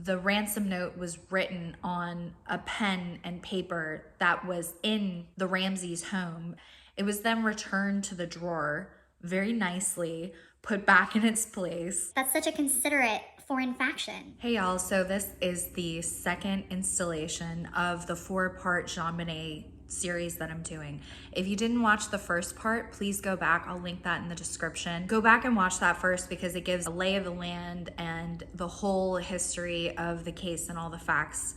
The ransom note was written on a pen and paper that was in the Ramseys' home. It was then returned to the drawer very nicely, put back in its place. That's such a considerate foreign faction. Hey y'all, so this is the second installation of the 4-part JonBenet series that I'm doing. If you didn't watch the first part, please go back. I'll link that in the description. Go back and watch that first because it gives a lay of the land and the whole history of the case and all the facts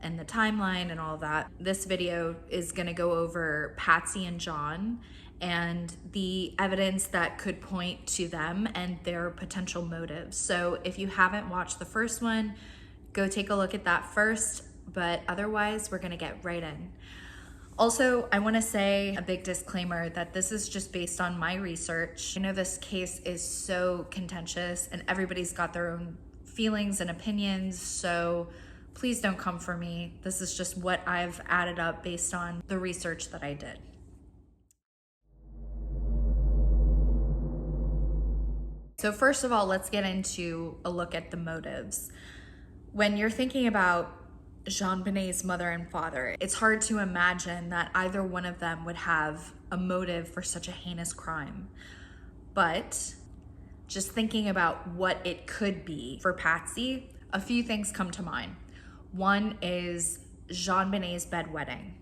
and the timeline and all that. This video is gonna go over Patsy and John and the evidence that could point to them and their potential motives. So if you haven't watched the first one, go take a look at that first, but otherwise we're gonna get right in. Also, I wanna say a big disclaimer that this is just based on my research. I know this case is so contentious and everybody's got their own feelings and opinions, so please don't come for me. This is just what I've added up based on the research that I did. So first of all, let's get into a look at the motives. When you're thinking about JonBenet's mother and father, it's hard to imagine that either one of them would have a motive for such a heinous crime. But just thinking about what it could be for Patsy, a few things come to mind. One is JonBenet's bedwetting.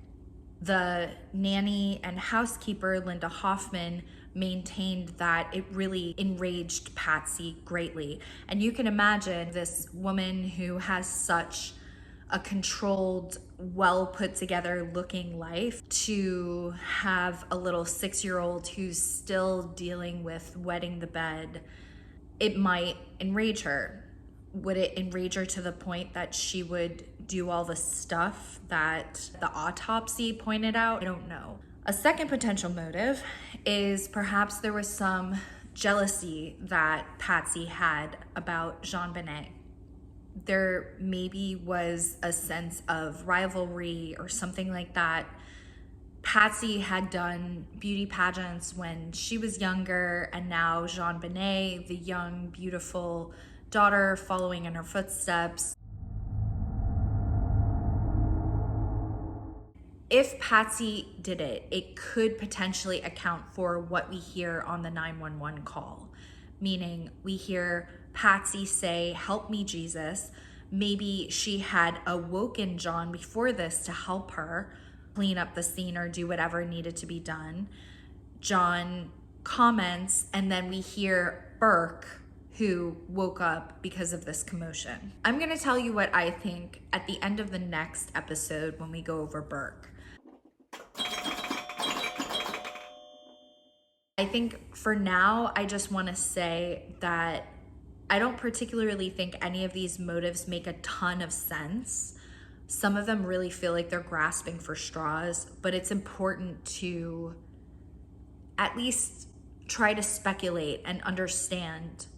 The nanny and housekeeper, Linda Hoffman, maintained that it really enraged Patsy greatly. And you can imagine this woman who has such a controlled, well put together looking life to have a little 6-year-old who's still dealing with wetting the bed. It might enrage her. Would it enrage her to the point that she would do all the stuff that the autopsy pointed out? I don't know. A second potential motive is perhaps there was some jealousy that Patsy had about JonBenet. There maybe was a sense of rivalry or something like that. Patsy had done beauty pageants when she was younger, and now JonBenet, the young, beautiful daughter following in her footsteps. If Patsy did it, it could potentially account for what we hear on the 911 call, meaning we hear Patsy say, "Help me, Jesus." Maybe she had awoken John before this to help her clean up the scene or do whatever needed to be done. John comments, and then we hear Burke, who woke up because of this commotion. I'm gonna tell you what I think at the end of the next episode when we go over Burke. I think for now, I just wanna say that I don't particularly think any of these motives make a ton of sense. Some of them really feel like they're grasping for straws, but it's important to at least try to speculate and understand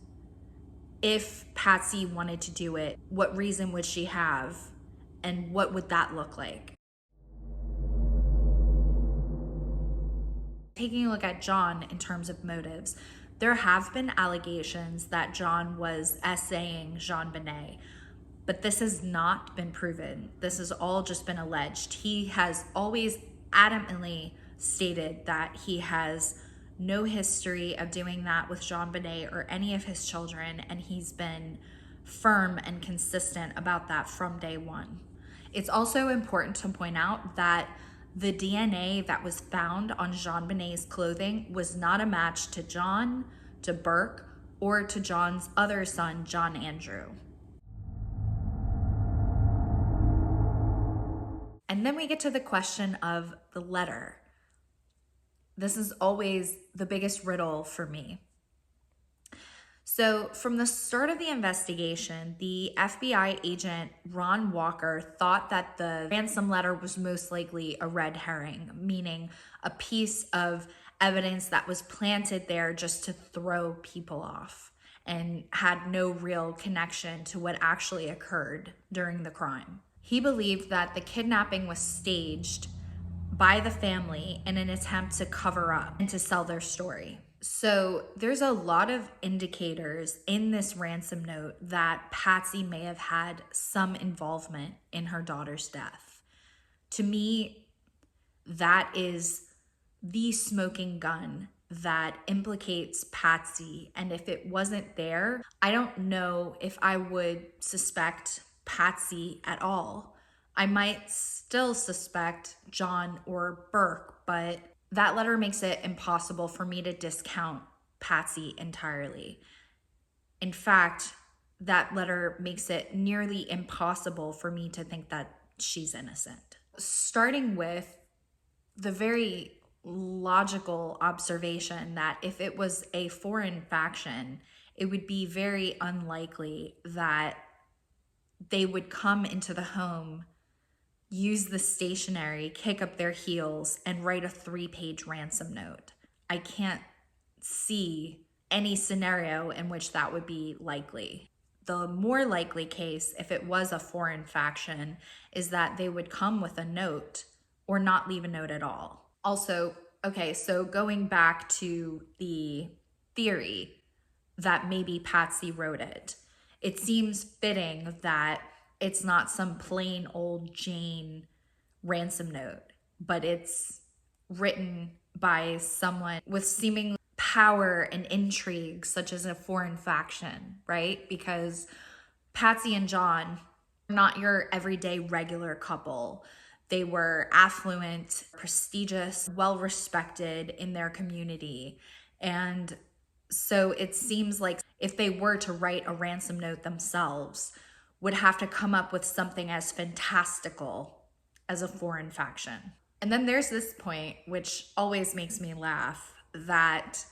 if Patsy wanted to do it, what reason would she have, and what would that look like? Taking a look at John in terms of motives, there have been allegations that John was essaying JonBenet, but this has not been proven. This has all just been alleged. He has always adamantly stated that he has no history of doing that with JonBenet or any of his children, and he's been firm and consistent about that from day one. It's also important to point out that the DNA that was found on JonBenet's clothing was not a match to John, to Burke, or to John's other son, John Andrew. And then we get to the question of the letter. This is always the biggest riddle for me. So from the start of the investigation, the FBI agent Ron Walker thought that the ransom letter was most likely a red herring, meaning a piece of evidence that was planted there just to throw people off and had no real connection to what actually occurred during the crime. He believed that the kidnapping was staged by the family in an attempt to cover up and to sell their story. So there's a lot of indicators in this ransom note that Patsy may have had some involvement in her daughter's death. To me, that is the smoking gun that implicates Patsy. And if it wasn't there, I don't know if I would suspect Patsy at all. I might still suspect John or Burke, but that letter makes it impossible for me to discount Patsy entirely. In fact, that letter makes it nearly impossible for me to think that she's innocent. Starting with the very logical observation that if it was a foreign faction, it would be very unlikely that they would come into the home, use the stationery, kick up their heels, and write a 3-page ransom note. I can't see any scenario in which that would be likely. The more likely case, if it was a foreign faction, is that they would come with a note or not leave a note at all. Also, okay, so going back to the theory that maybe Patsy wrote it, it seems fitting that it's not some plain old Jane ransom note, but it's written by someone with seeming power and intrigue, such as a foreign faction, right? Because Patsy and John are not your everyday regular couple. They were affluent, prestigious, well respected in their community. And so it seems like if they were to write a ransom note themselves, would have to come up with something as fantastical as a foreign faction. And then there's this point, which always makes me laugh, that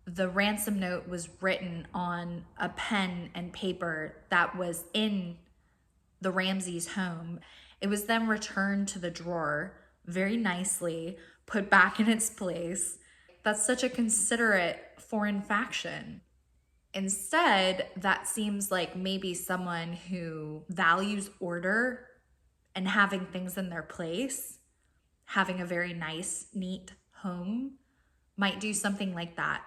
the ransom note was written on a pen and paper that was in the Ramseys' home. It was then returned to the drawer very nicely, put back in its place. That's such a considerate foreign faction. Instead, that seems like maybe someone who values order and having things in their place, having a very nice, neat home, might do something like that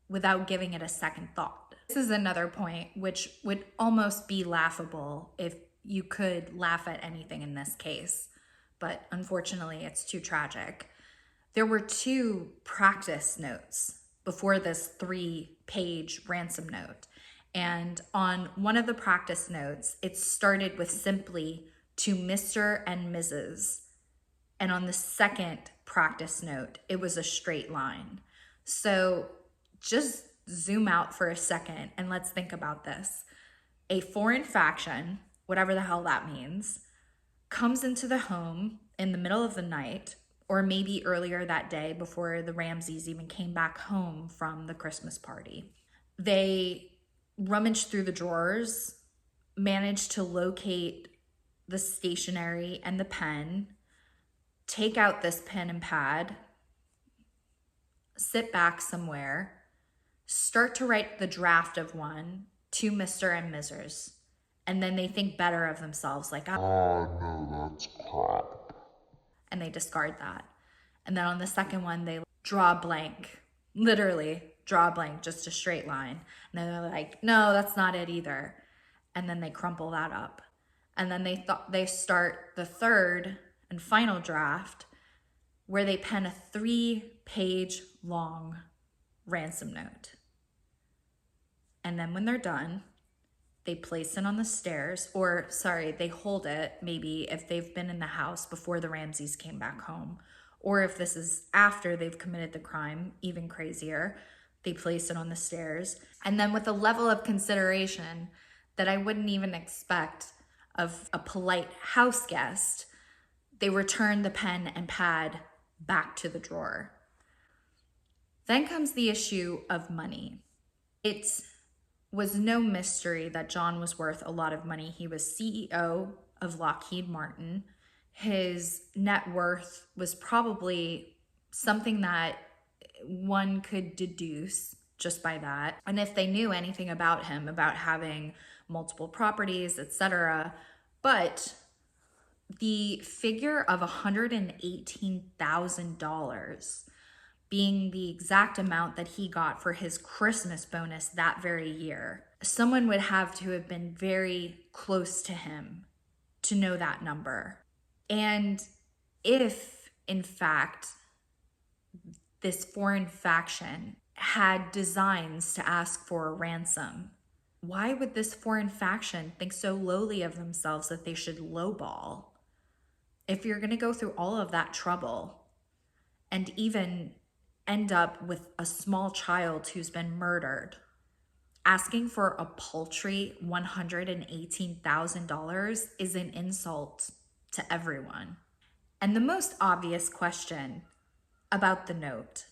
without giving it a second thought. This is another point which would almost be laughable if you could laugh at anything in this case, but unfortunately it's too tragic. There were 2 practice notes before this 3-page ransom note. And on one of the practice notes, it started with simply to Mr. and Mrs. And on the second practice note, it was a straight line. So just zoom out for a second and let's think about this. A foreign faction, whatever the hell that means, comes into the home in the middle of the night, or maybe earlier that day before the Ramseys even came back home from the Christmas party. They rummage through the drawers, manage to locate the stationery and the pen, take out this pen and pad, sit back somewhere, start to write the draft of one to Mr. and Mrs. And then they think better of themselves, like, oh, no, that's crap. And they discard that. And then on the second one, they draw a blank, literally draw a blank, just a straight line. And then they're like, no, that's not it either. And then they crumple that up. And then they start the third and final draft where they pen a 3-page long ransom note. And then when they're done, they place it on the stairs, or they hold it maybe if they've been in the house before the Ramseys came back home, or if this is after they've committed the crime, even crazier, they place it on the stairs. And then with a level of consideration that I wouldn't even expect of a polite house guest, they return the pen and pad back to the drawer. Then comes the issue of money. It was no mystery that John was worth a lot of money. He was CEO of Lockheed Martin. His net worth was probably something that one could deduce just by that. And if they knew anything about him, about having multiple properties, etc. But the figure of $118,000 being the exact amount that he got for his Christmas bonus that very year. Someone would have to have been very close to him to know that number. And if, in fact, this foreign faction had designs to ask for a ransom, why would this foreign faction think so lowly of themselves that they should lowball? If you're going to go through all of that trouble and even end up with a small child who's been murdered, asking for a paltry $118,000 is an insult to everyone. And the most obvious question about the note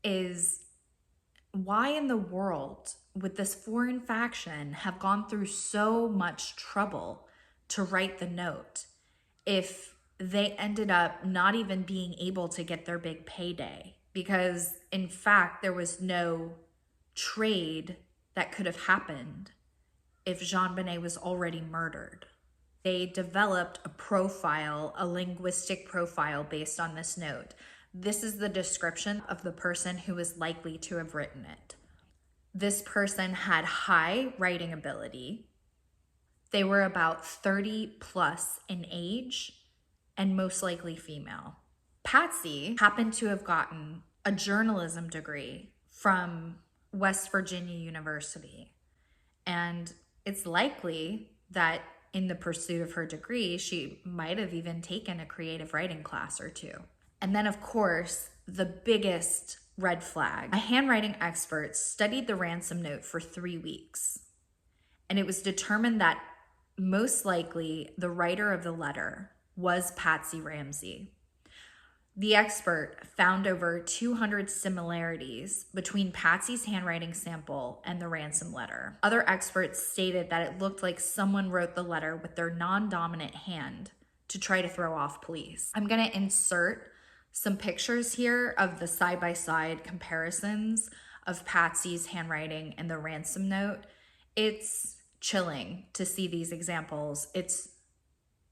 is, why in the world would this foreign faction have gone through so much trouble to write the note if they ended up not even being able to get their big payday? Because in fact, there was no trade that could have happened if JonBenet was already murdered. They developed a profile, a linguistic profile based on this note. This is the description of the person who is likely to have written it. This person had high writing ability. They were about 30 plus in age and most likely female. Patsy happened to have gotten a journalism degree from West Virginia University. And it's likely that in the pursuit of her degree, she might have even taken a creative writing class or two. And then, of course, the biggest red flag. A handwriting expert studied the ransom note for 3 weeks. And it was determined that most likely the writer of the letter was Patsy Ramsey. The expert found over 200 similarities between Patsy's handwriting sample and the ransom letter. Other experts stated that it looked like someone wrote the letter with their non-dominant hand to try to throw off police. I'm going to insert some pictures here of the side-by-side comparisons of Patsy's handwriting and the ransom note. It's chilling to see these examples. It's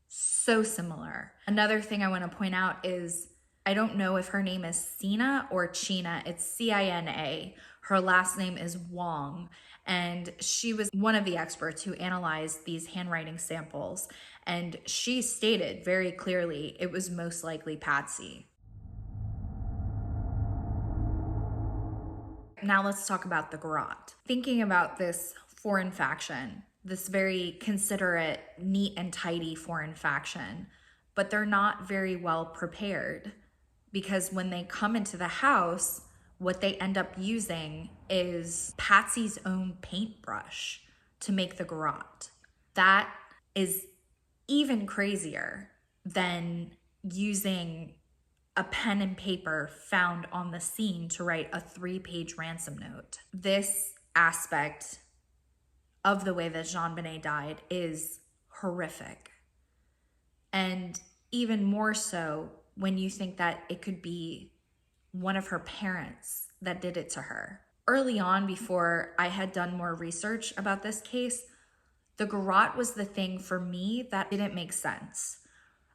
so similar. Another thing I want to point out is, I don't know if her name is Sina or China. It's Cina. Her last name is Wong. And she was one of the experts who analyzed these handwriting samples. And she stated very clearly it was most likely Patsy. Now let's talk about the garrote. Thinking about this foreign faction, this very considerate, neat and tidy foreign faction, but they're not very well prepared, because when they come into the house, what they end up using is Patsy's own paintbrush to make the garrote. That is even crazier than using a pen and paper found on the scene to write a 3-page ransom note. This aspect of the way that JonBenet died is horrific. And even more so when you think that it could be one of her parents that did it to her. Early on, before I had done more research about this case, the garrote was the thing for me that didn't make sense.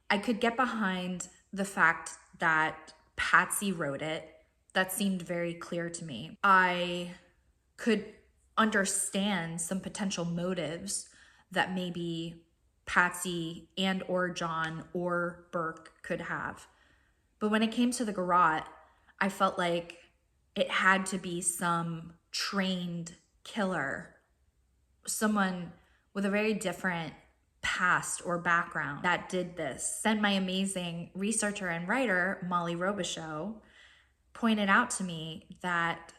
I could get behind the fact that Patsy wrote it. That seemed very clear to me. I could understand some potential motives that maybe Patsy and or John or Burke could have. But when it came to the garrote, I felt like it had to be some trained killer, someone with a very different past or background that did this. Then my amazing researcher and writer, Molly Robichaux, pointed out to me that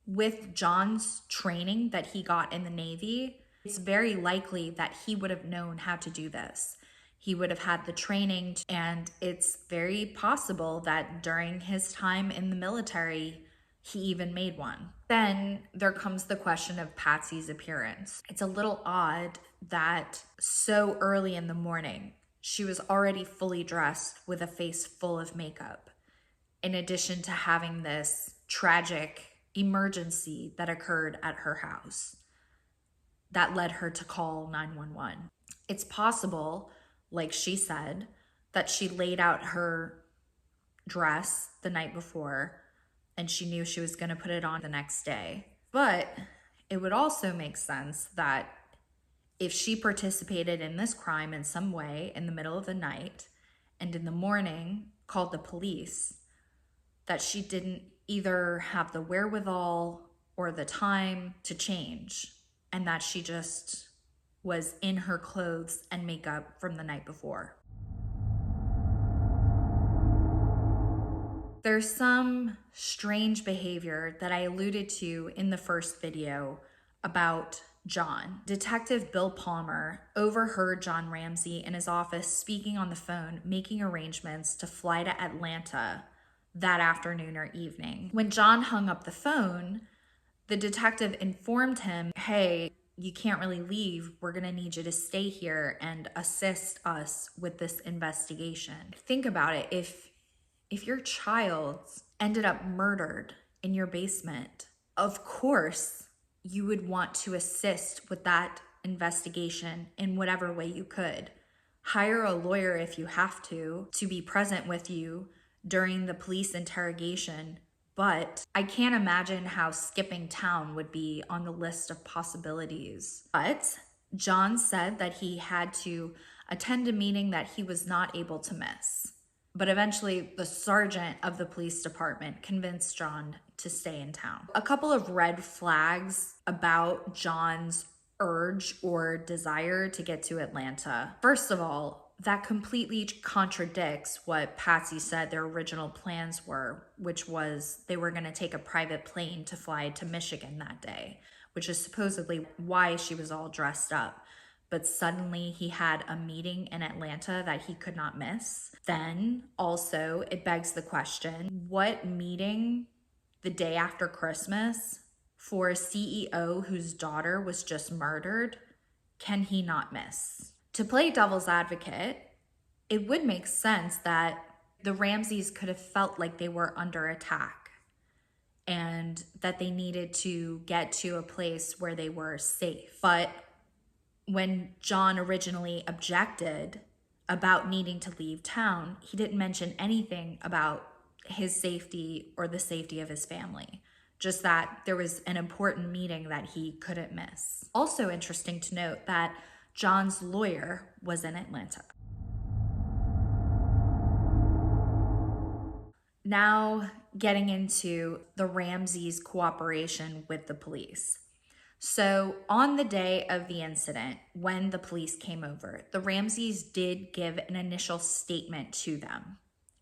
with John's training that he got in the Navy, it's very likely that he would have known how to do this. He would have had the training, and it's very possible that during his time in the military, he even made one. Then there comes the question of Patsy's appearance. It's a little odd that so early in the morning, she was already fully dressed with a face full of makeup, in addition to having this tragic emergency that occurred at her house that led her to call 911. It's possible, like she said, that she laid out her dress the night before, and she knew she was going to put it on the next day. But it would also make sense that if she participated in this crime in some way in the middle of the night and in the morning called the police, that she didn't either have the wherewithal or the time to change, and that she just was in her clothes and makeup from the night before. There's some strange behavior that I alluded to in the first video about John. Detective Bill Palmer overheard John Ramsey in his office speaking on the phone, making arrangements to fly to Atlanta that afternoon or evening. When John hung up the phone, the detective informed him, hey, you can't really leave. We're gonna need you to stay here and assist us with this investigation. Think about it. If your child ended up murdered in your basement, of course you would want to assist with that investigation in whatever way you could. Hire a lawyer if you have to be present with you during the police interrogation. But I can't imagine how skipping town would be on the list of possibilities. But John said that he had to attend a meeting that he was not able to miss. But eventually, the sergeant of the police department convinced John to stay in town. A couple of red flags about John's urge or desire to get to Atlanta. First of all, that completely contradicts what Patsy said their original plans were, which was they were going to take a private plane to fly to Michigan that day, which is supposedly why she was all dressed up. But suddenly he had a meeting in Atlanta that he could not miss. Then also it begs the question, what meeting the day after Christmas for a CEO whose daughter was just murdered can he not miss? To play devil's advocate, it would make sense that the Ramseys could have felt like they were under attack and that they needed to get to a place where they were safe. But when John originally objected about needing to leave town, he didn't mention anything about his safety or the safety of his family, just that there was an important meeting that he couldn't miss. Also interesting to note that John's lawyer was in Atlanta. Now getting into the Ramseys' cooperation with the police. So on the day of the incident, when the police came over, the Ramseys did give an initial statement to them.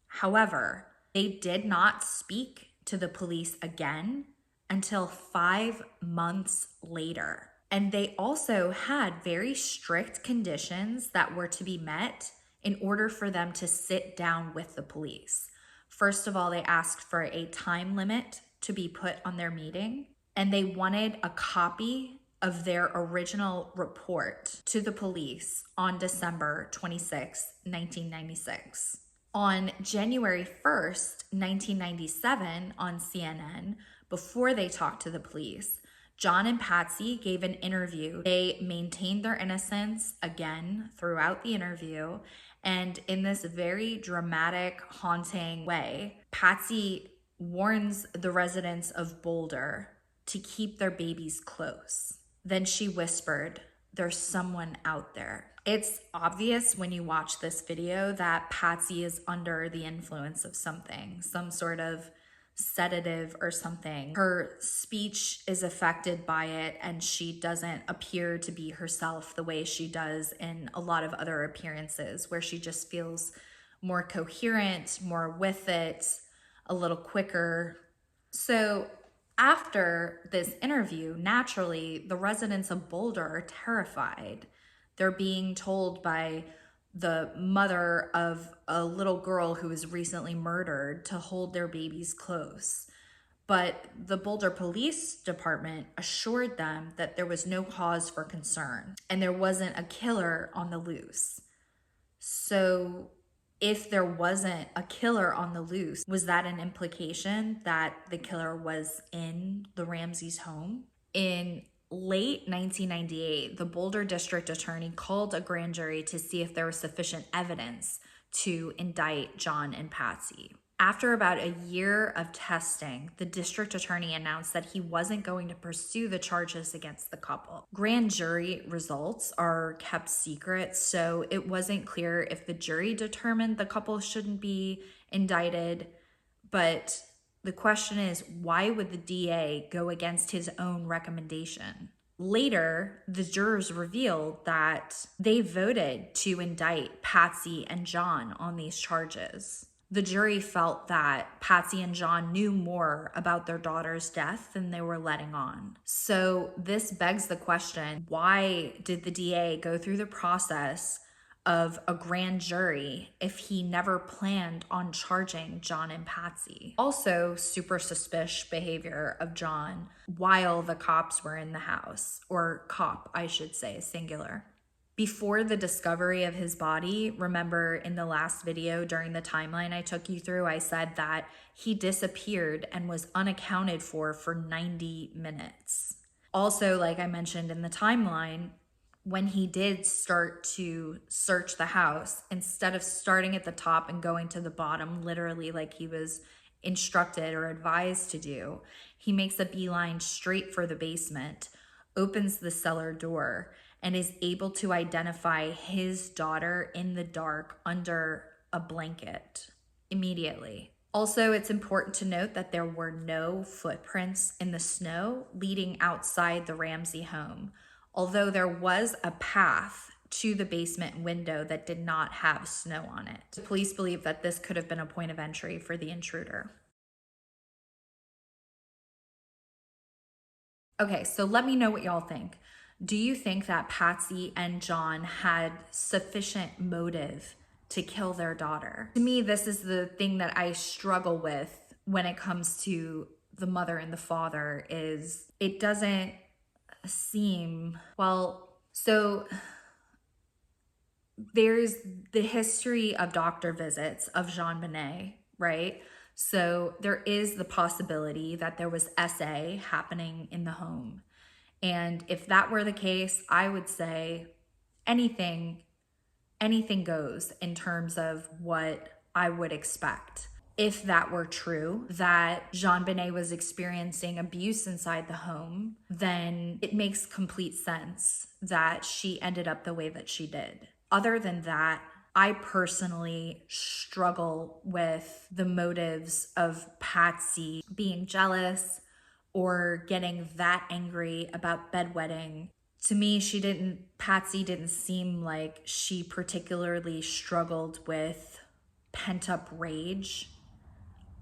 However, they did not speak to the police again until 5 months later. And they also had very strict conditions that were to be met in order for them to sit down with the police. First of all, they asked for a time limit to be put on their meeting, and they wanted a copy of their original report to the police on December 26, 1996. On January 1st, 1997, on CNN, before they talked to the police, John and Patsy gave an interview. They maintained their innocence again throughout the interview, and in this very dramatic, haunting way, Patsy warns the residents of Boulder to keep their babies close. Then she whispered, "There's someone out there." It's obvious when you watch this video that Patsy is under the influence of something, some sort of sedative or something. Her speech is affected by it, and she doesn't appear to be herself the way she does in a lot of other appearances, where she just feels more coherent, more with it, a little quicker. So after this interview, naturally, the residents of Boulder are terrified. They're being told by the mother of a little girl who was recently murdered to hold their babies close. But the Boulder Police Department assured them that there was no cause for concern and there wasn't a killer on the loose. So if there wasn't a killer on the loose, was that an implication that the killer was in the Ramseys' home? In late 1998, the Boulder District Attorney called a grand jury to see if there was sufficient evidence to indict John and Patsy. After about a year of testing, the district attorney announced that he wasn't going to pursue the charges against the couple. Grand jury results are kept secret, so it wasn't clear if the jury determined the couple shouldn't be indicted. But the question is, why would the DA go against his own recommendation? Later, the jurors revealed that they voted to indict Patsy and John on these charges. The jury felt that Patsy and John knew more about their daughter's death than they were letting on. So this begs the question, why did the DA go through the process of a grand jury if he never planned on charging John and Patsy? Also, super suspicious behavior of John while the cops were in the house, or cop, I should say, singular. Before the discovery of his body, remember in the last video during the timeline I took you through, I said that he disappeared and was unaccounted for 90 minutes. Also, like I mentioned in the timeline, when he did start to search the house, instead of starting at the top and going to the bottom, literally like he was instructed or advised to do, he makes a beeline straight for the basement, opens the cellar door, and is able to identify his daughter in the dark under a blanket immediately. Also, it's important to note that there were no footprints in the snow leading outside the Ramsey home, although there was a path to the basement window that did not have snow on it. The police believe that this could have been a point of entry for the intruder. Okay, so let me know what y'all think. Do you think that Patsy and John had sufficient motive to kill their daughter? To me, this is the thing that I struggle with when it comes to the mother and the father, is it doesn't seem, well, so there's the history of doctor visits of JonBenet, right? So there is the possibility that there was SA happening in the home. And if that were the case, I would say anything goes in terms of what I would expect. If that were true, that JonBenet was experiencing abuse inside the home, then it makes complete sense that she ended up the way that she did. Other than that, I personally struggle with the motives of Patsy being jealous or getting that angry about bedwetting. To me, Patsy didn't seem like she particularly struggled with pent-up rage.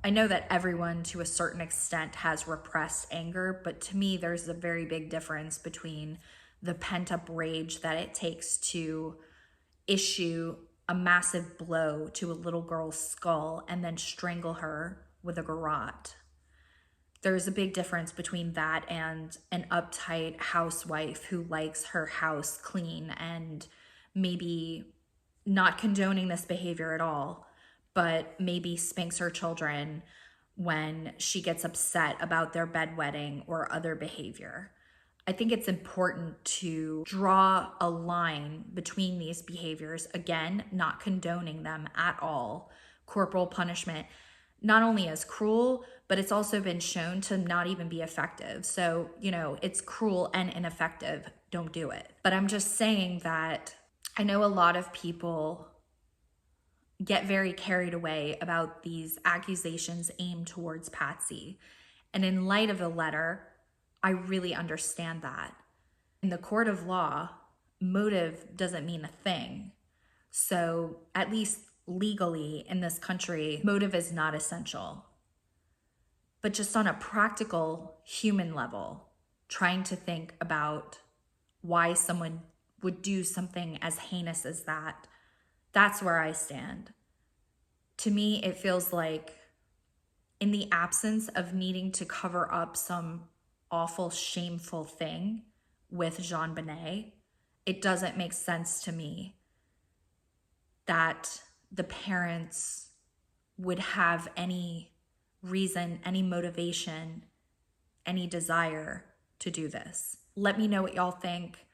I know that everyone to a certain extent has repressed anger, but to me, there's a very big difference between the pent-up rage that it takes to issue a massive blow to a little girl's skull and then strangle her with a garrote. There's a big difference between that and an uptight housewife who likes her house clean and maybe not condoning this behavior at all, but maybe spanks her children when she gets upset about their bedwetting or other behavior. I think it's important to draw a line between these behaviors. Again, not condoning them at all. Corporal punishment not only is cruel, but it's also been shown to not even be effective. So, it's cruel and ineffective. Don't do it. But I'm just saying that I know a lot of people get very carried away about these accusations aimed towards Patsy. And in light of the letter, I really understand that. In the court of law, motive doesn't mean a thing. So at least legally in this country, motive is not essential. But just on a practical human level, trying to think about why someone would do something as heinous as that, that's where I stand. To me, it feels like in the absence of needing to cover up some awful, shameful thing with JonBenet, it doesn't make sense to me that the parents would have any reason, any motivation, any desire to do this. Let me know what y'all think.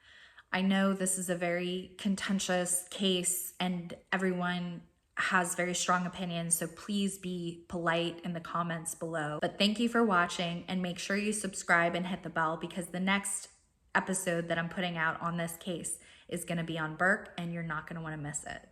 I know this is a very contentious case and everyone has very strong opinions, so please be polite in the comments below. But thank you for watching, and make sure you subscribe and hit the bell, because the next episode that I'm putting out on this case is going to be on Burke, and you're not going to want to miss it.